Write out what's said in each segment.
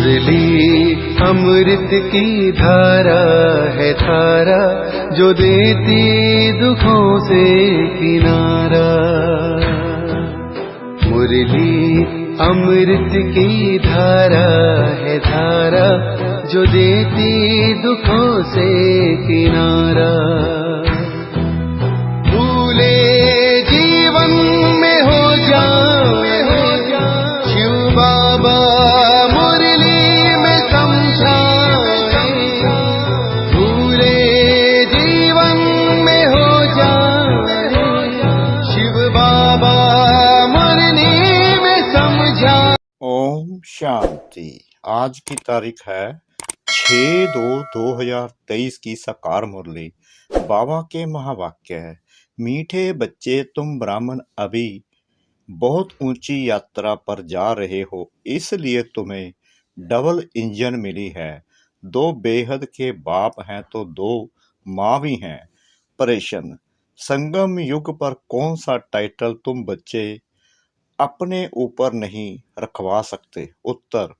मुरली अमृत की धारा है धारा, जो देती दुखों से किनारा। मुरली अमृत की धारा है धारा, जो देती दुखों से किनारा। भूले जीवन में हो जाए शिव बाबा मुरली में समझाए। भूले जीवन में हो जाए शिव बाबा मुरली में समझाए। ओम शांति। आज की तारीख है 6/2/2023 की साकार मुरली। बाबा के महावाक्य है, मीठे बच्चे तुम ब्राह्मण अभी बहुत ऊंची यात्रा पर जा रहे हो, इसलिए तुम्हें डबल इंजन मिली है। 2 बेहद के बाप हैं तो 2 माँ भी हैं। प्रश्न, संगम युग पर कौन सा टाइटल तुम बच्चे अपने ऊपर नहीं रखवा सकते? उत्तर,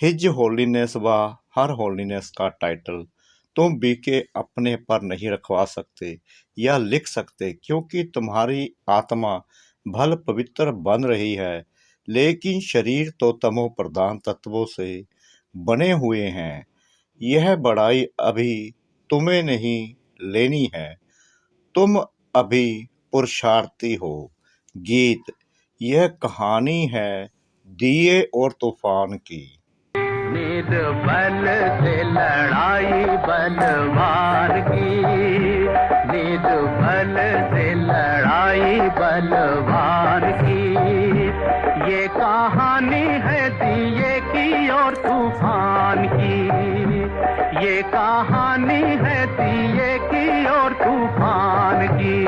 हिज होलीनेस व हर होलीनेस का टाइटल तुम भी के अपने पर नहीं रखवा सकते या लिख सकते, क्योंकि तुम्हारी आत्मा भल पवित्र बन रही है, लेकिन शरीर तो तमो प्रधान तत्वों से बने हुए हैं। यह बड़ाई अभी तुम्हें नहीं लेनी है, तुम अभी पुरुषार्थी हो। गीत, यह कहानी है दिए और तूफान की। निज बल से लड़ाई बलवान की, निज बल से लड़ाई बलवान की। ये कहानी है दिए की और तूफान की, ये कहानी है दिए की और तूफान की।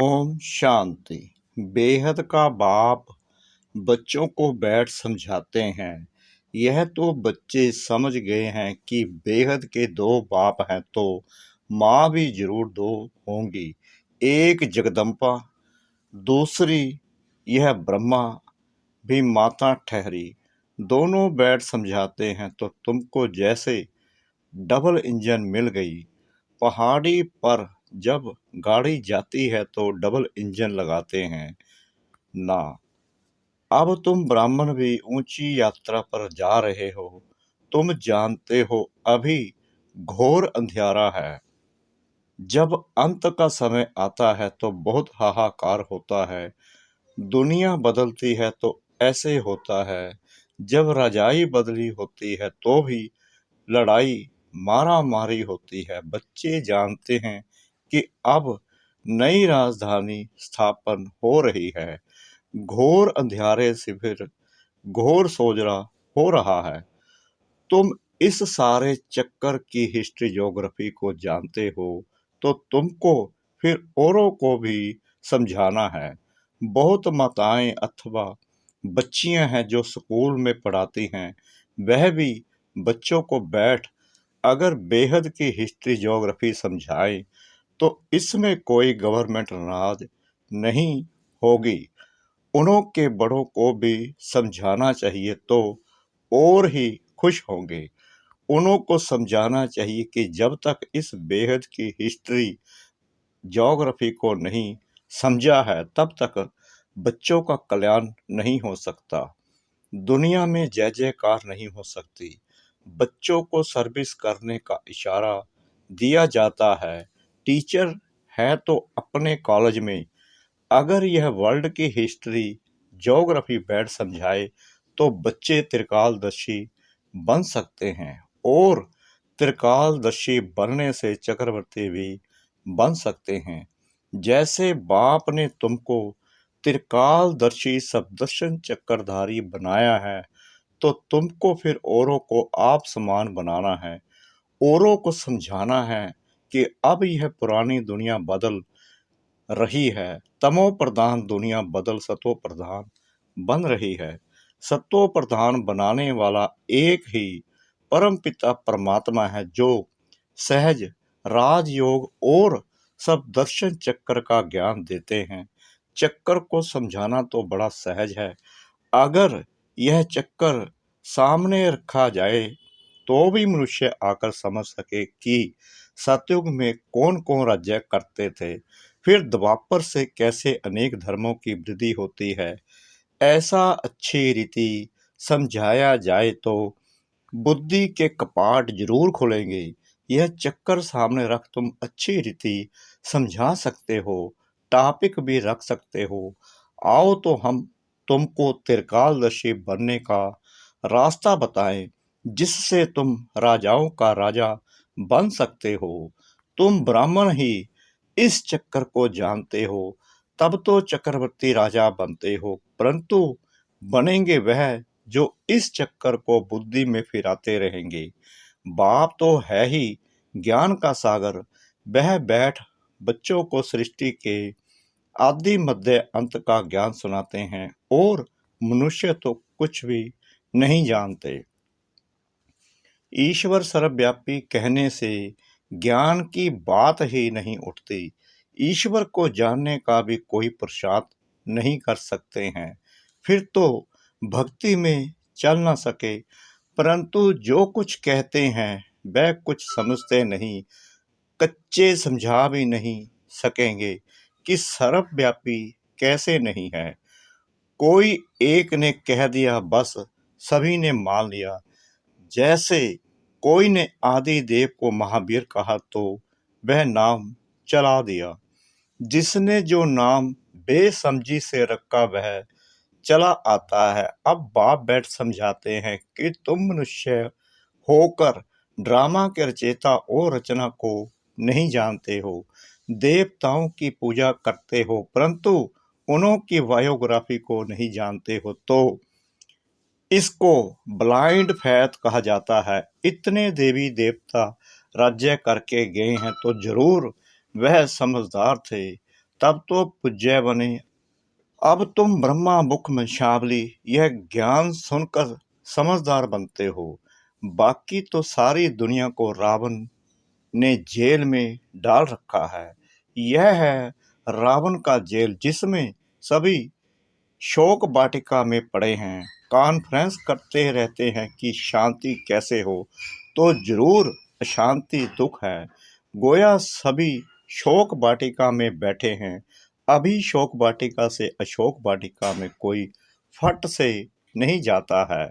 ओम शांति। बेहद का बाप बच्चों को बैठ समझाते हैं। यह तो बच्चे समझ गए हैं कि बेहद के 2 बाप हैं तो माँ भी जरूर 2 होंगी। एक जगदम्बा, दूसरी यह ब्रह्मा भी माता ठहरी। दोनों बैठ समझाते हैं तो तुमको जैसे डबल इंजन मिल गई। पहाड़ी पर जब गाड़ी जाती है तो डबल इंजन लगाते हैं ना। अब तुम ब्राह्मण भी ऊंची यात्रा पर जा रहे हो। तुम जानते हो अभी घोर अंधियारा है। जब अंत का समय आता है तो बहुत हाहाकार होता है। दुनिया बदलती है तो ऐसे होता है। जब रजाई बदली होती है तो भी लड़ाई मारा मारी होती है। बच्चे जानते हैं कि अब नई राजधानी स्थापन हो रही है। घोर अंधियारे से फिर घोर सोजरा हो रहा है। तुम इस सारे चक्कर की हिस्ट्री ज्योग्राफी को जानते हो तो तुमको फिर औरों को भी समझाना है। बहुत माताएं अथवा बच्चियां हैं जो स्कूल में पढ़ाती हैं, वह भी बच्चों को बैठ अगर बेहद की हिस्ट्री ज्योग्राफी समझाए तो इसमें कोई गवर्नमेंट राज नहीं होगी। उन्हों के बड़ों को भी समझाना चाहिए तो और ही खुश होंगे। उन्हों को समझाना चाहिए कि जब तक इस बेहद की हिस्ट्री ज्योग्राफी को नहीं समझा है तब तक बच्चों का कल्याण नहीं हो सकता। दुनिया में जय जयकार नहीं हो सकती। बच्चों को सर्विस करने का इशारा दिया जाता है। टीचर है तो अपने कॉलेज में अगर यह वर्ल्ड की हिस्ट्री ज्योग्राफी बैठ समझाए तो बच्चे त्रिकालदर्शी बन सकते हैं, और त्रिकालदर्शी बनने से चक्रवर्ती भी बन सकते हैं। जैसे बाप ने तुमको त्रिकालदर्शी सप्तदर्शन चक्रधारी बनाया है तो तुमको फिर औरों को आप समान बनाना है। औरों को समझाना है कि अब यह पुरानी दुनिया बदल रही है। तमो प्रधान दुनिया बदल सतो प्रधान बन रही है। सतो प्रधान बनाने वाला एक ही परमपिता परमात्मा है, जो सहज राजयोग और सब दर्शन चक्र का ज्ञान देते हैं। चक्कर को समझाना तो बड़ा सहज है। अगर यह चक्कर सामने रखा जाए तो भी मनुष्य आकर समझ सके कि सतयुग में कौन कौन राज्य करते थे, फिर द्वापर से कैसे अनेक धर्मों की वृद्धि होती है। ऐसा अच्छी रीति समझाया जाए तो बुद्धि के कपाट जरूर खुलेंगे। यह चक्कर सामने रख तुम अच्छी रीति समझा सकते हो, टॉपिक भी रख सकते हो। आओ तो हम तुमको त्रिकालदर्शी बनने का रास्ता बताएं, जिससे तुम राजाओं का राजा बन सकते हो। तुम ब्राह्मण ही इस चक्कर को जानते हो, तब तो चक्रवर्ती राजा बनते हो, परंतु बनेंगे वह जो इस चक्कर को बुद्धि में फिराते रहेंगे। बाप तो है ही ज्ञान का सागर, वह बैठ बच्चों को सृष्टि के आदि मध्य अंत का ज्ञान सुनाते हैं, और मनुष्य तो कुछ भी नहीं जानते। ईश्वर सर्वव्यापी कहने से ज्ञान की बात ही नहीं उठती। ईश्वर को जानने का भी कोई पुरुषार्थ नहीं कर सकते हैं, फिर तो भक्ति में चल न सके। परंतु जो कुछ कहते हैं वह कुछ समझते नहीं, कच्चे समझा भी नहीं सकेंगे कि सर्वव्यापी कैसे नहीं है। कोई एक ने कह दिया, बस सभी ने मान लिया। जैसे कोई ने आदि देव को महावीर कहा तो वह नाम चला दिया। जिसने जो नाम बेसमझी से रखा वह चला आता है। अब बाप बैठ समझाते हैं कि तुम मनुष्य होकर ड्रामा के रचयिता और रचना को नहीं जानते हो। देवताओं की पूजा करते हो, परंतु उन्हों की बायोग्राफी को नहीं जानते हो, तो इसको ब्लाइंड फैथ कहा जाता है। इतने देवी देवता राज्य करके गए हैं तो जरूर वह समझदार थे, तब तो पूज्य बने। अब तुम ब्रह्मा मुख वंशावली यह ज्ञान सुनकर समझदार बनते हो। बाकी तो सारी दुनिया को रावण ने जेल में डाल रखा है। यह है रावण का जेल, जिसमें सभी शोक वाटिका में पड़े हैं, कॉन्फ्रेंस करते रहते हैं कि शांति कैसे हो, तो जरूर अशांति दुख है। गोया सभी शोक वाटिका में बैठे हैं। अभी शोक वाटिका से अशोक वाटिका में कोई फट से नहीं जाता है।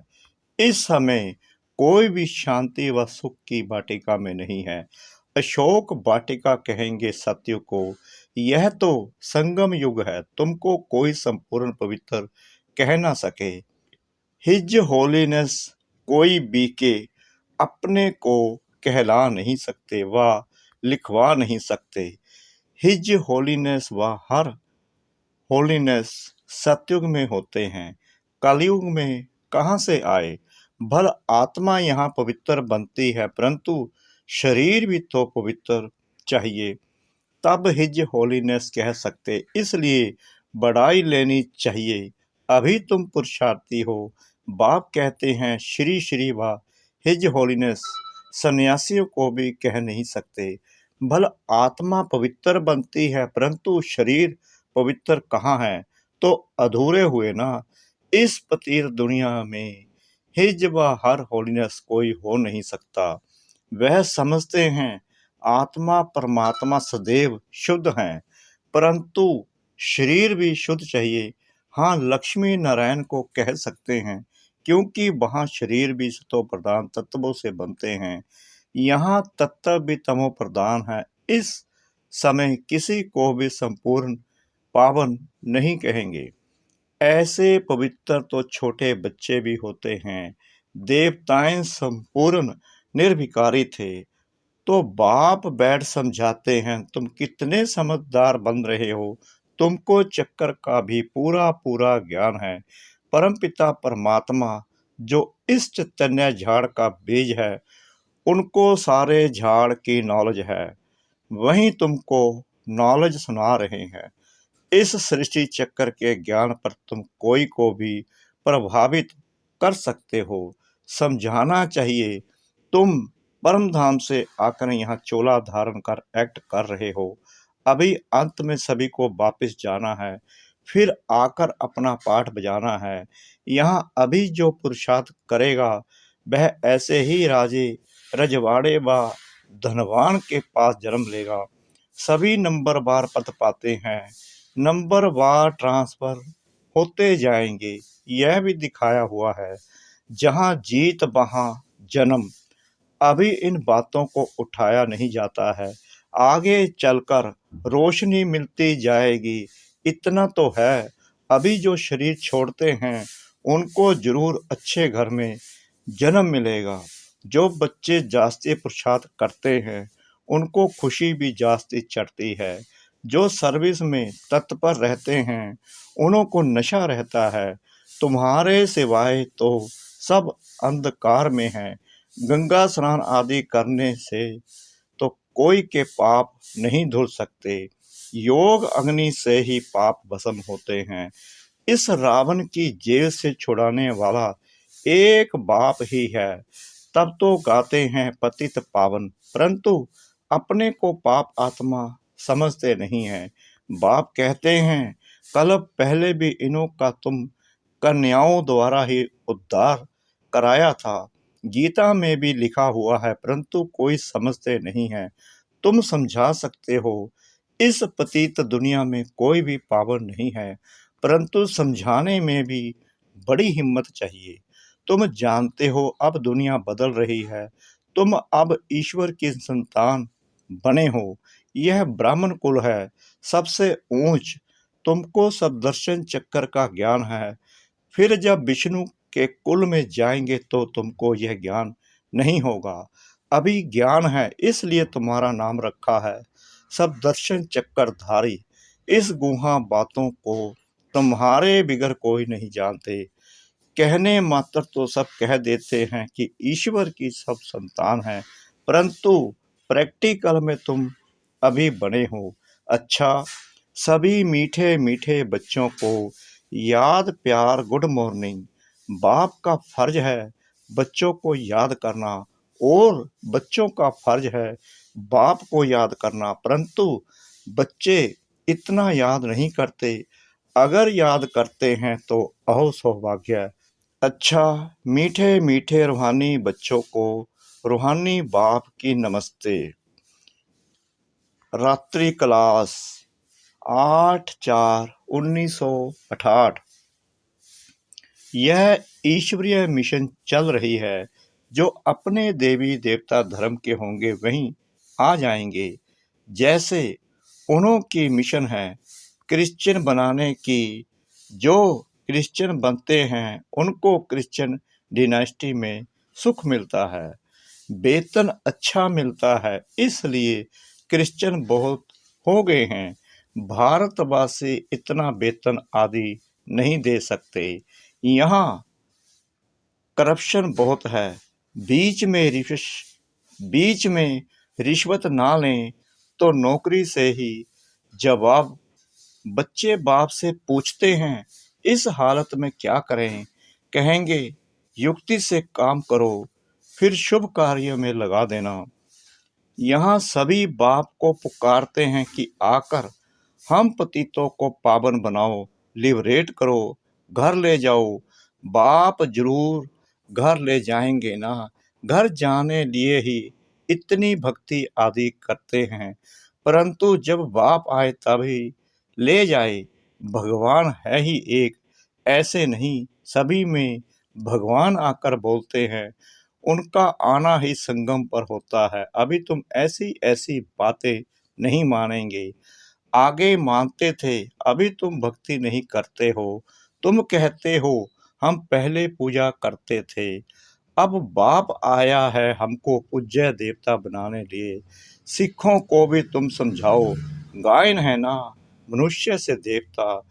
इस समय कोई भी शांति व सुख की वाटिका में नहीं है। अशोक वाटिका कहेंगे सत्य को। यह तो संगम युग है, तुमको कोई संपूर्ण पवित्र कह ना सके। हिज होलीनेस कोई बीके अपने को कहला नहीं सकते व लिखवा नहीं सकते। हिज होलीनेस व हर होलीनेस सतयुग में होते हैं, कलयुग में कहाँ से आए। भल आत्मा यहाँ पवित्र बनती है, परंतु शरीर भी तो पवित्र चाहिए, तब हिज होलीनेस कह सकते। इसलिए बढ़ाई लेनी चाहिए। अभी तुम पुरुषार्थी हो। बाप कहते हैं श्री श्री व हिज होलीनेस सन्यासियों को भी कह नहीं सकते। भल आत्मा पवित्र बनती है, परंतु शरीर पवित्र कहाँ है, तो अधूरे हुए ना। इस पतीर दुनिया में हिज व हर होलीनेस कोई हो नहीं सकता। वह समझते हैं आत्मा परमात्मा सदैव शुद्ध हैं, परंतु शरीर भी शुद्ध चाहिए। हाँ, लक्ष्मी नारायण को कह सकते हैं, क्योंकि वहाँ शरीर भी सतो प्रधान तत्वों से बनते हैं। यहाँ तत्व भी तमो प्रधान है। इस समय किसी को भी संपूर्ण पावन नहीं कहेंगे। ऐसे पवित्र तो छोटे बच्चे भी होते हैं। देवताएं संपूर्ण निर्विकारी थे, तो बाप बैठ समझाते हैं तुम कितने समझदार बन रहे हो। तुमको चक्कर का भी पूरा पूरा ज्ञान है। परमपिता परमात्मा जो इस चैतन्य झाड़ का बीज है, उनको सारे झाड़ की नॉलेज है, वहीं तुमको नॉलेज सुना रहे हैं। इस सृष्टि चक्कर के ज्ञान पर तुम कोई को भी प्रभावित कर सकते हो। समझाना चाहिए। तुम परम धाम से आकर यहाँ चोला धारण कर एक्ट कर रहे हो। अभी अंत में सभी को वापस जाना है, फिर आकर अपना पाठ बजाना है। यहाँ अभी जो पुरुषार्थ करेगा वह ऐसे ही राजे रजवाड़े व धनवान के पास जन्म लेगा। सभी नंबरवार पद पाते हैं, नंबरवार ट्रांसफर होते जाएंगे। यह भी दिखाया हुआ है, जहाँ जीत वहाँ जन्म। अभी इन बातों को उठाया नहीं जाता है, आगे चलकर रोशनी मिलती जाएगी। इतना तो है, अभी जो शरीर छोड़ते हैं उनको जरूर अच्छे घर में जन्म मिलेगा। जो बच्चे जास्ती पुरुषार्थ करते हैं उनको खुशी भी जास्ती चढ़ती है। जो सर्विस में तत्पर रहते हैं उन्हों को नशा रहता है। तुम्हारे सिवाय तो सब अंधकार में हैं। गंगा स्नान आदि करने से तो कोई के पाप नहीं धुल सकते। योग अग्नि से ही पाप भस्म होते हैं। इस रावण की जेल से छुड़ाने वाला एक बाप ही है। तब तो गाते हैं पतित पावन, परंतु अपने को पाप आत्मा समझते नहीं हैं। बाप कहते हैं कल्प पहले भी इन्हों का तुम कन्याओं द्वारा ही उद्धार कराया था। गीता में भी लिखा हुआ है, परंतु कोई समझते नहीं है। तुम समझा सकते हो। इस पतित दुनिया में कोई भी पावन नहीं है, परंतु समझाने में भी बड़ी हिम्मत चाहिए। तुम जानते हो अब दुनिया बदल रही है। तुम अब ईश्वर की संतान बने हो। यह ब्राह्मण कुल है, सबसे ऊंच। तुमको सदर्शन चक्र का ज्ञान है। फिर जब विष्णु के कुल में जाएंगे तो तुमको यह ज्ञान नहीं होगा। अभी ज्ञान है, इसलिए तुम्हारा नाम रखा है सब दर्शन चक्रधारी। इस गुहा बातों को तुम्हारे बिगर कोई नहीं जानते। कहने मात्र तो सब कह देते हैं कि ईश्वर की सब संतान है, परंतु प्रैक्टिकल में तुम अभी बने हो। अच्छा, सभी मीठे मीठे बच्चों को याद प्यार गुड मॉर्निंग। बाप का फर्ज है बच्चों को याद करना और बच्चों का फर्ज है बाप को याद करना, परंतु बच्चे इतना याद नहीं करते। अगर याद करते हैं तो अहो सौभाग्य। अच्छा, मीठे मीठे रूहानी बच्चों को रूहानी बाप की नमस्ते। रात्रि क्लास 8/4/1968। यह ईश्वरीय मिशन चल रही है। जो अपने देवी देवता धर्म के होंगे वहीं आ जाएंगे। जैसे उन्हों की मिशन है क्रिश्चियन बनाने की। जो क्रिश्चियन बनते हैं उनको क्रिश्चियन डिनास्टी में सुख मिलता है, वेतन अच्छा मिलता है, इसलिए क्रिश्चियन बहुत हो गए हैं। भारतवासी इतना वेतन आदि नहीं दे सकते। यहाँ करप्शन बहुत है। बीच में रिश्वत ना लें तो नौकरी से ही जवाब बच्चे बाप से पूछते हैं। इस हालत में क्या करें? कहेंगे युक्ति से काम करो, फिर शुभ कार्य में लगा देना। यहाँ सभी बाप को पुकारते हैं कि आकर हम पतितों को पावन बनाओ, लिबरेट करो, घर ले जाओ। बाप जरूर घर ले जाएंगे ना। घर जाने लिए ही इतनी भक्ति आदि करते हैं, परंतु जब बाप आए तभी ले जाए। भगवान है ही एक, ऐसे नहीं सभी में भगवान आकर बोलते हैं। उनका आना ही संगम पर होता है। अभी तुम ऐसी ऐसी बातें नहीं मानेंगे, आगे मानते थे। अभी तुम भक्ति नहीं करते हो। तुम कहते हो हम पहले पूजा करते थे। अब बाप आया है हमको पूज्य देवता बनाने लिए। सिखों को भी तुम समझाओ, गायन है ना मनुष्य से देवता।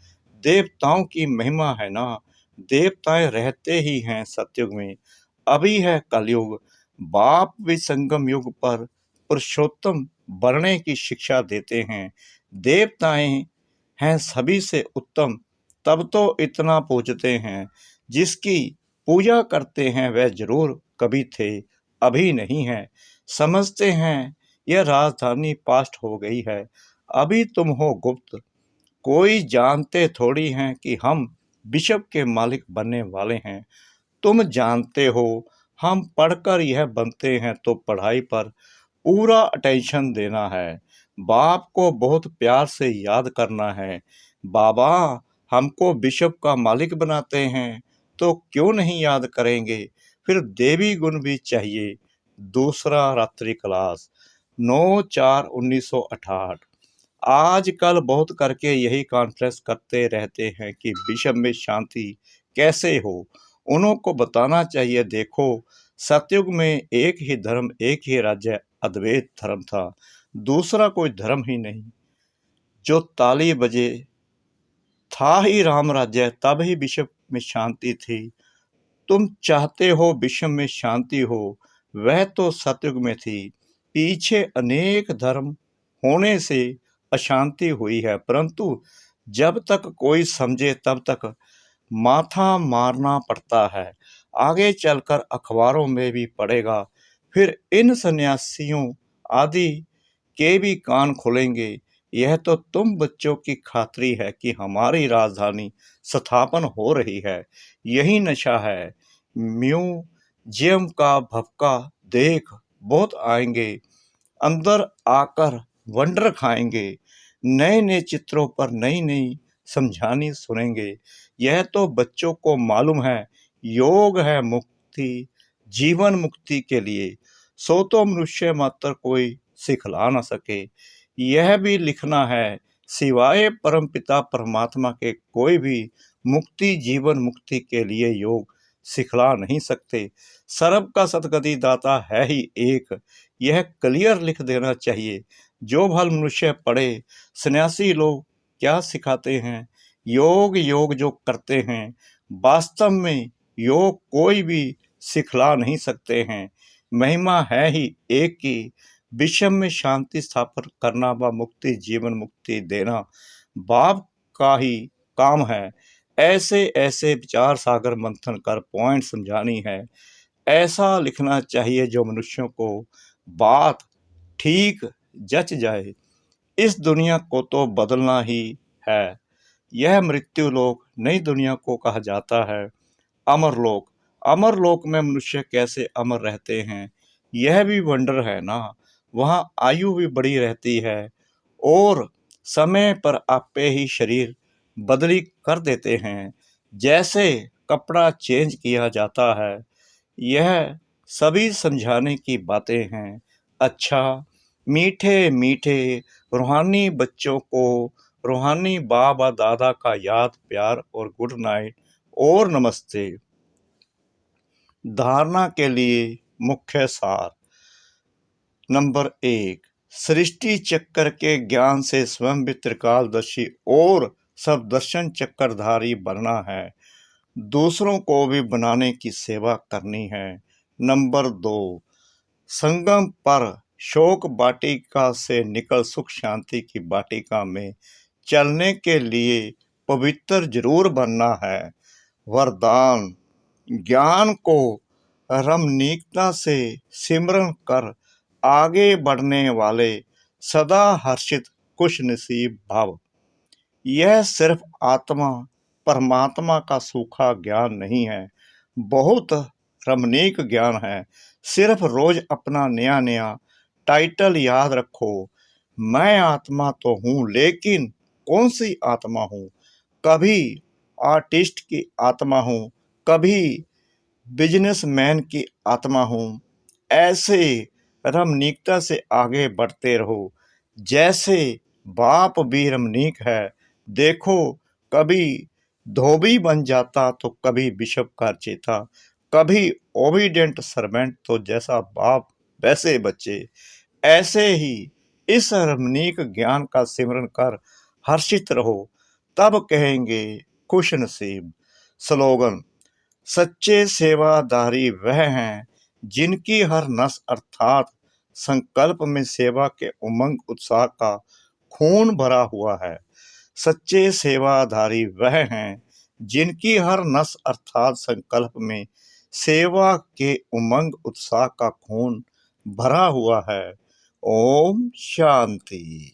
देवताओं की महिमा है ना, देवताएं रहते ही हैं सतयुग में। अभी है कलयुग। बाप भी संगम युग पर पुरुषोत्तम बनने की शिक्षा देते हैं। देवताएं हैं सभी से उत्तम, तब तो इतना पूजते हैं। जिसकी पूजा करते हैं वह जरूर कभी थे, अभी नहीं है। समझते हैं यह राजधानी पास्ट हो गई है, अभी तुम हो गुप्त, कोई जानते थोड़ी हैं कि हम बिशप के मालिक बनने वाले हैं। तुम जानते हो हम पढ़कर यह बनते हैं तो पढ़ाई पर पूरा अटेंशन देना है। बाप को बहुत प्यार से याद करना है। बाबा हमको बिशप का मालिक बनाते हैं तो क्यों नहीं याद करेंगे। फिर देवी गुण भी चाहिए। दूसरा रात्रि क्लास 9/4/1968। आजकल बहुत करके यही कॉन्फ्रेंस करते रहते हैं कि विश्व में शांति कैसे हो। उनको बताना चाहिए, देखो सतयुग में एक ही धर्म, एक ही राज्य, अद्वैत धर्म था, दूसरा कोई धर्म ही नहीं। जो ताली बजे था ही राम राज्य, तब ही विश्व में शांति थी। तुम चाहते हो विश्व में शांति हो, वह तो सतयुग में थी। पीछे अनेक धर्म होने से अशांति हुई है, परंतु जब तक कोई समझे तब तक माथा मारना पड़ता है। आगे चलकर अखबारों में भी पड़ेगा। फिर इन सन्यासियों आदि के भी कान खुलेंगे। यह तो तुम बच्चों की खातरी है कि हमारी राजधानी स्थापन हो रही है। यही नशा है। म्यूजियम का भपका देख बहुत आएंगे, अंदर आकर वंडर खाएंगे, नए नए चित्रों पर नई नई समझानी सुनेंगे। यह तो बच्चों को मालूम है। योग है मुक्ति, जीवन मुक्ति के लिए, सो तो मनुष्य मात्र कोई सिखला न सके। यह भी लिखना है, सिवाय परमपिता परमात्मा के कोई भी मुक्ति जीवन मुक्ति के लिए योग सिखला नहीं सकते। सर्व का सदगति दाता है ही एक। यह क्लियर लिख देना चाहिए। जो भल मनुष्य पढ़े, सन्यासी लोग क्या सिखाते हैं। योग योग जो करते हैं, वास्तव में योग कोई भी सिखला नहीं सकते हैं। महिमा है ही एक की। विश्व में शांति स्थापन करना व मुक्ति जीवन मुक्ति देना बाप का ही काम है। ऐसे ऐसे विचार सागर मंथन कर पॉइंट समझानी है। ऐसा लिखना चाहिए जो मनुष्यों को बात ठीक जच जाए। इस दुनिया को तो बदलना ही है। यह मृत्यु लोक नई दुनिया को कहा जाता है। अमरलोक, अमरलोक में मनुष्य कैसे अमर रहते हैं, यह भी वंडर है ना। वहाँ आयु भी बड़ी रहती है और समय पर आपे ही शरीर बदली कर देते हैं, जैसे कपड़ा चेंज किया जाता है। यह सभी समझाने की बातें हैं। अच्छा, मीठे मीठे रूहानी बच्चों को रूहानी बाबा दादा का याद प्यार और गुड नाइट और नमस्ते। धारणा के लिए मुख्य सार। नंबर 1, सृष्टि चक्कर के ज्ञान से स्वयं भी त्रिकालदर्शी और सब दर्शन चक्रधारी बनना है। दूसरों को भी बनाने की सेवा करनी है। नंबर 2, संगम पर शोक वाटिका से निकल सुख शांति की वाटिका में चलने के लिए पवित्र जरूर बनना है। वरदान, ज्ञान को रमणीकता से सिमरन कर आगे बढ़ने वाले सदा हर्षित खुश नसीब भव। यह सिर्फ आत्मा परमात्मा का सूखा ज्ञान नहीं है, बहुत रमणीक ज्ञान है। सिर्फ रोज अपना नया नया टाइटल याद रखो। मैं आत्मा तो हूँ, लेकिन कौन सी आत्मा हूँ। कभी आर्टिस्ट की आत्मा हूँ, कभी बिजनेसमैन की आत्मा हूँ। ऐसे रमणीकता से आगे बढ़ते रहो, जैसे बाप भी रमणीक है। देखो, कभी धोबी बन जाता तो कभी बिशप का चेता, कभी ओबीडियंट सर्वेंट, तो जैसा बाप वैसे बच्चे। ऐसे ही इस रमणीक ज्ञान का सिमरन कर हर्षित रहो, तब कहेंगे खुश नसीब। स्लोगन, सच्चे सेवादारी वह हैं जिनकी हर नस अर्थात संकल्प में सेवा के उमंग उत्साह का खून भरा हुआ है। सच्चे सेवाधारी वह हैं जिनकी हर नस अर्थात संकल्प में सेवा के उमंग उत्साह का खून भरा हुआ है। ओम शांति।